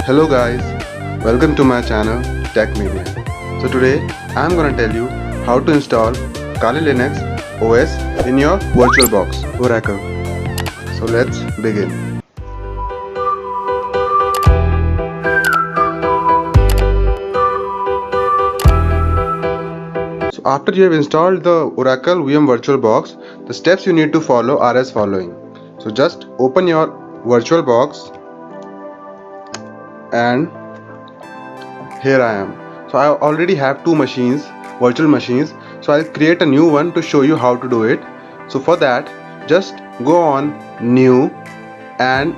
Hello guys, welcome to my channel Tech Media. So today I am gonna tell you how to install Kali Linux OS in your VirtualBox Oracle. So let's begin. So after you have installed the Oracle VM VirtualBox, the steps you need to follow are as following. So just open your VirtualBox and here I am. So I already have two virtual machines. So I'll create a new one to show you how to do it. So for that, just go on new and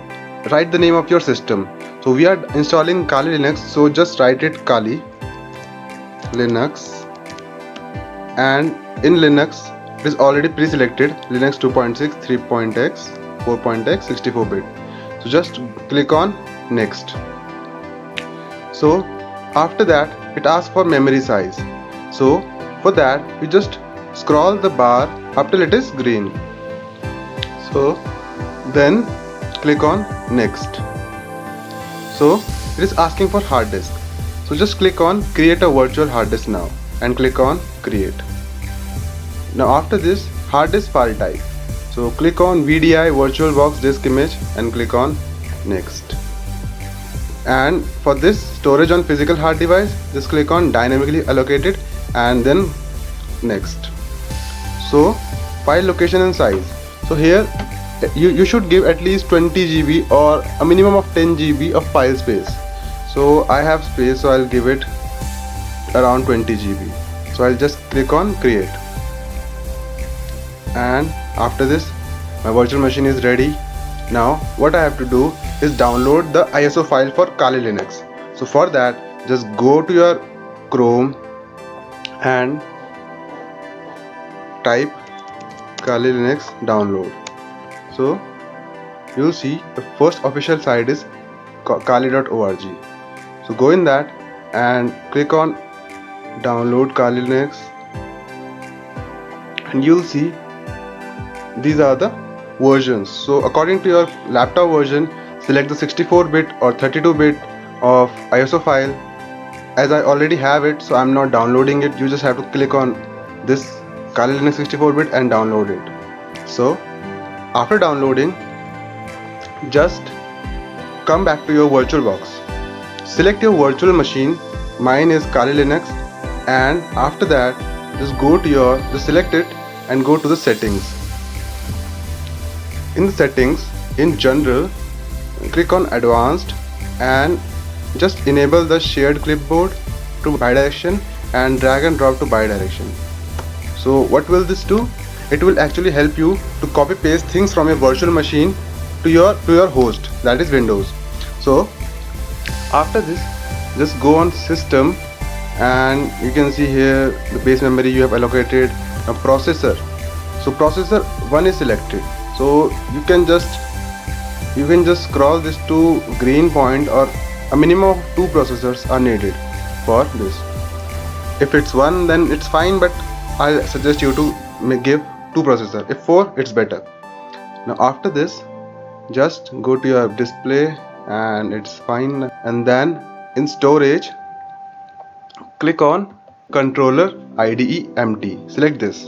write the name of your system. So we are installing Kali Linux, so just write it Kali Linux, and in Linux it is already pre-selected Linux 2.6, 3.x, 4.x, 64-bit. So just click on next. So after that it asks for memory size. So for that you just scroll the bar up till it is green. So then click on next. So it is asking for hard disk. So just click on create a virtual hard disk now and click on create. Now after this, hard disk file type. So click on VDI VirtualBox disk image and click on next. And for this storage on physical hard device, just click on dynamically allocated and then next. So file location and size. So here you should give at least 20 GB or a minimum of 10 GB of file space. So I have space, so I'll give it around 20 GB. So I'll just click on create. And after this, my virtual machine is ready. Now what I have to do is download the ISO file for Kali Linux. So for that, just go to your Chrome and type Kali Linux download. So you'll see the first official site is kali.org. So go in that and click on download Kali Linux, and you'll see these are the versions. So according to your laptop version, select the 64-bit or 32-bit of ISO file. As I already have it, so I'm not downloading it. You just have to click on this Kali Linux 64-bit and download it. So after downloading, just come back to your VirtualBox. Select your virtual machine. Mine is Kali Linux, and after that just go to just select it and go to the settings. In the settings, in general, click on advanced and just enable the shared clipboard to bidirection and drag and drop to bidirection. So what will this do? It will actually help you to copy paste things from your virtual machine to your host, that is Windows. So after this, just go on system and you can see here the base memory you have allocated. A processor. So processor 1 is selected. So you can just scroll this to green point, or a minimum of 2 processors are needed for this. If it's 1, then it's fine, but I suggest you to give 2 processors. If 4, it's better. Now after this, just go to your display and it's fine, and then in storage click on controller IDE empty. Select this,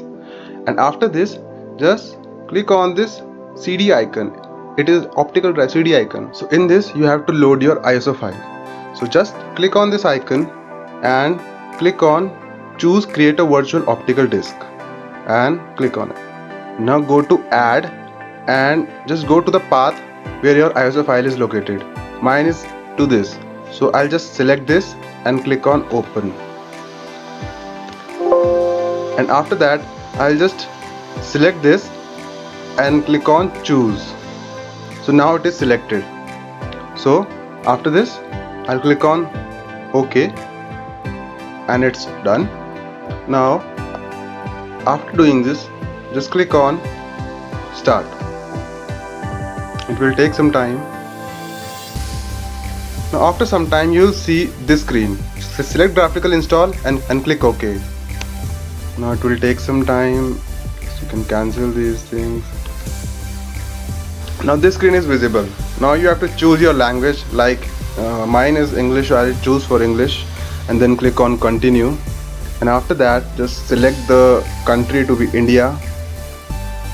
and after this just click on this CD icon. It is optical drive CD icon. So in this you have to load your ISO file. So just click on this icon and click on choose create a virtual optical disk and click on it. Now go to add and just go to the path where your ISO file is located. Mine is to this. So I'll just select this and click on open. And after that I'll just select this and click on choose. So now it is selected. So after this I'll click on OK and it's done. Now after doing this, just click on start. It will take some time. Now after some time you'll see this screen. Select graphical install and click OK. Now it will take some time, so you can cancel these things. Now this screen is visible. Now you have to choose your language like Mine is English, so I'll choose for English and then click on continue. And after that, just select the country to be India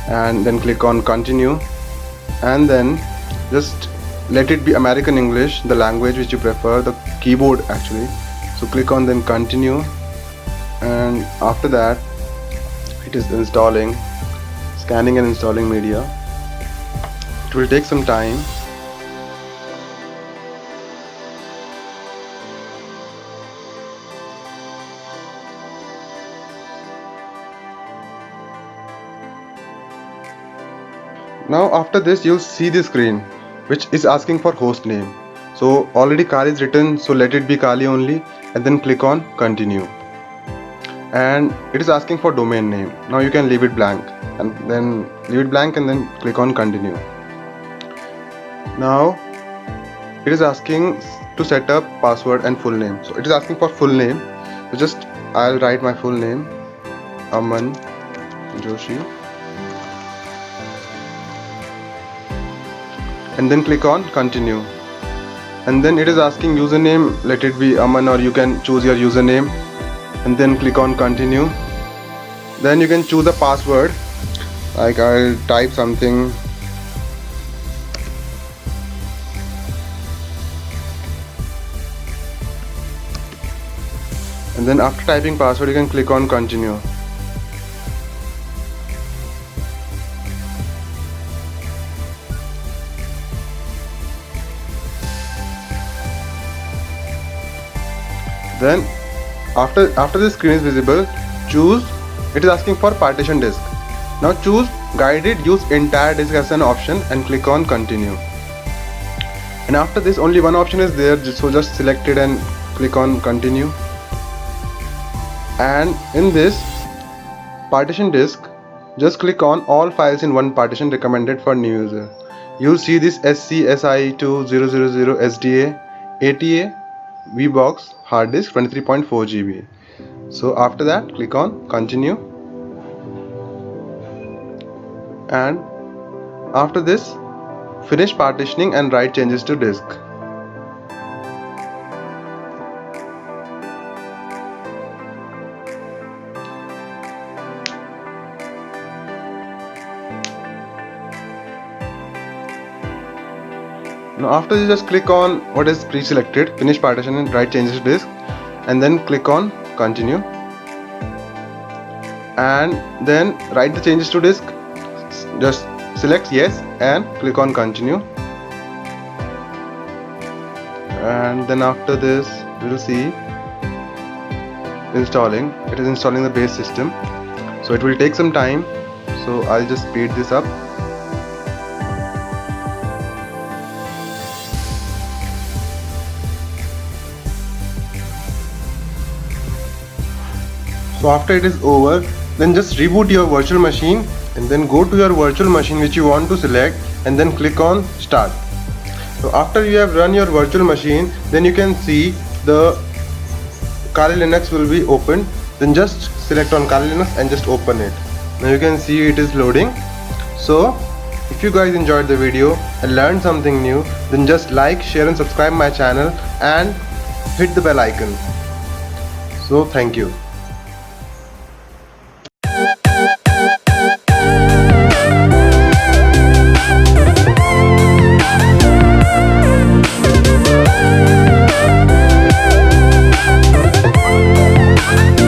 and then click on continue, and then just let it be American English, the language which you prefer, the keyboard actually. So click on then continue, and after that it is installing, scanning and installing media. It will take some time. Now after this you'll see the screen which is asking for host name. So already Kali is written, so let it be Kali only, and then click on continue. And it is asking for domain name. Now you can leave it blank and then click on continue. Now it is asking to set up password and full name. So it is asking for full name. So just I'll write my full name, Aman Joshi, and then click on continue. And then it is asking username, let it be Aman, or you can choose your username, and then click on continue. Then you can choose a password, like I'll type something, and then after typing password you can click on continue. Then after the screen is visible, choose, it is asking for partition disk. Now choose guided use entire disk as an option and click on continue. And after this only one option is there, so just select it and click on continue. And in this partition disk, just click on all files in one partition recommended for new user. You'll see this SCSI2000 SDA ATA VBox hard disk 23.4 GB. So after that click on continue, and after this finish partitioning and write changes to disk. Now after you just click on what is pre-selected, finish partition and write changes to disk, and then click on continue, and then write the changes to disk. Just select yes and click on continue, and then after this we will see installing. It is installing the base system, so it will take some time, so I'll just speed this up. So after it is over, then just reboot your virtual machine and then go to your virtual machine which you want to select and then click on start. So after you have run your virtual machine, then you can see the Kali Linux will be opened. Then just select on Kali Linux and just open it. Now you can see it is loading. So if you guys enjoyed the video and learned something new, then just like, share and subscribe my channel and hit the bell icon. So thank you.